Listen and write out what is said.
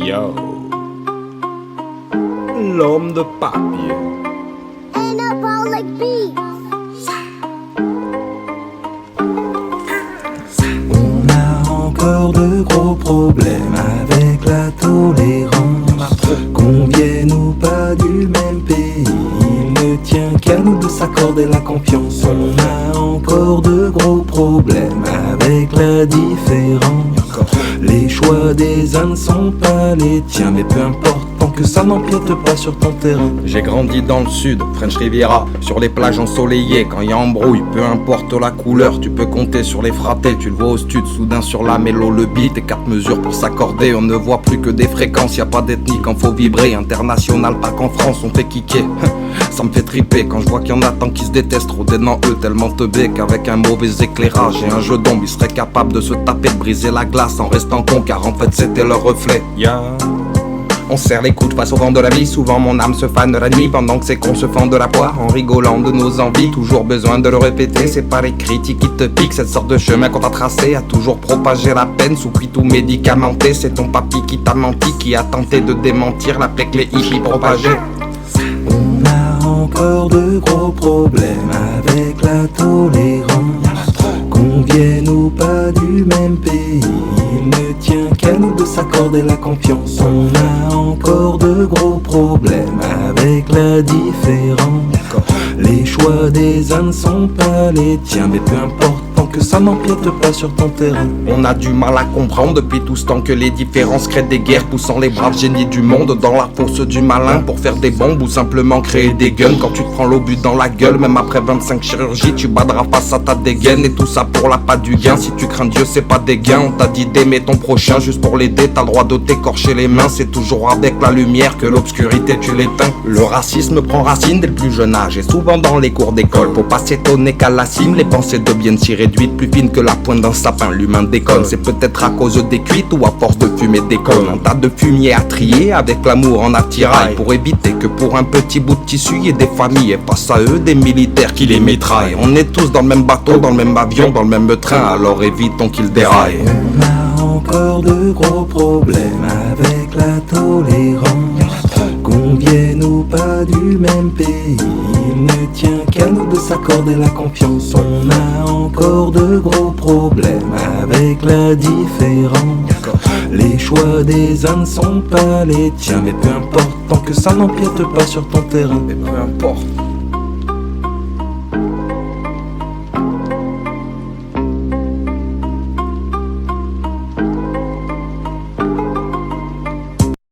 Yo, l'homme de papier. Anabolic beats. On a encore de gros problèmes avec la tolérance. Qu'on vienne ou pas du même pays, il ne tient qu'à nous de s'accorder la confiance. On a encore de gros problèmes avec la différence. Les choix des uns ne sont pas les tiens, mais peu importe, tant que ça n'empiète pas sur ton terrain. J'ai grandi dans le sud, French Riviera, sur les plages ensoleillées. Quand y a embrouille, peu importe la couleur, tu peux compter sur les fratés. Tu le vois au stud, soudain sur la mélo, le beat et 4 mesures pour s'accorder. On ne voit plus que des fréquences, y a pas d'ethnie quand faut vibrer. International, pas qu'en France, on fait kicker. Ça me fait triper quand je vois qu'il y en a tant qui se détestent. Trop dans eux, tellement teubés qu'avec un mauvais éclairage et un jeu d'ombre, ils seraient capables de se taper, de briser la glace en restant con, car en fait c'était leur reflet. On serre les coudes face au vent de la vie. Souvent mon âme se fane de la nuit pendant que c'est qu'on se fend de la poire en rigolant de nos envies. Toujours besoin de le répéter, c'est pas les critiques qui te piquent. Cette sorte de chemin qu'on t'a tracé a toujours propagé la peine. Sous cuit ou médicamenté, c'est ton papy qui t'a menti, qui a tenté de démentir la plaie que les hippies propageaient. On a encore de gros problèmes avec la tolérance. Qu'on vienne ou pas du même pays, il ne tient qu'à nous de s'accorder la confiance. On a encore de gros problèmes avec la différence. Les choix des uns ne sont pas les tiens, mais peu importe, tant que ça n'empiète pas sur ton terrain. On a du mal à comprendre depuis tout ce temps que les différences créent des guerres, poussant les braves génies du monde dans la fosse du malin pour faire des bombes ou simplement créer des guns. Quand tu te prends l'obus dans la gueule, même après 25 chirurgies, tu baderas face à ta dégaine. Et tout ça pour la pas du gain. Si tu crains Dieu, c'est pas des gains. On t'a dit d'aimer ton prochain juste pour l'aider. T'as le droit de t'écorcher les mains. C'est toujours avec la lumière que l'obscurité tu l'éteins. Le racisme prend racine dès le plus jeune âge et souvent dans les cours d'école. Faut pas s'étonner qu'à la cime, les pensées deviennent si réduites, plus fines que la pointe d'un sapin. L'humain déconne, c'est peut-être à cause des cuites ou à force de fumer des connes. Un tas de fumier à trier avec l'amour en attirail pour éviter que pour un petit bout de tissu y ait des familles et face à eux des militaires qui les mitraillent. On est tous dans le même bateau, dans le même avion, dans le même train, alors évitons qu'ils déraillent. On a encore de gros problèmes avec la tolérance. Qu'on vienne ou pas du même pays, il ne tient qu'à nous de s'accorder la confiance. On a encore de gros problèmes avec la différence. Les choix des uns ne sont pas les tiens, mais peu importe, tant que ça n'empiète pas sur ton terrain. Mais peu importe.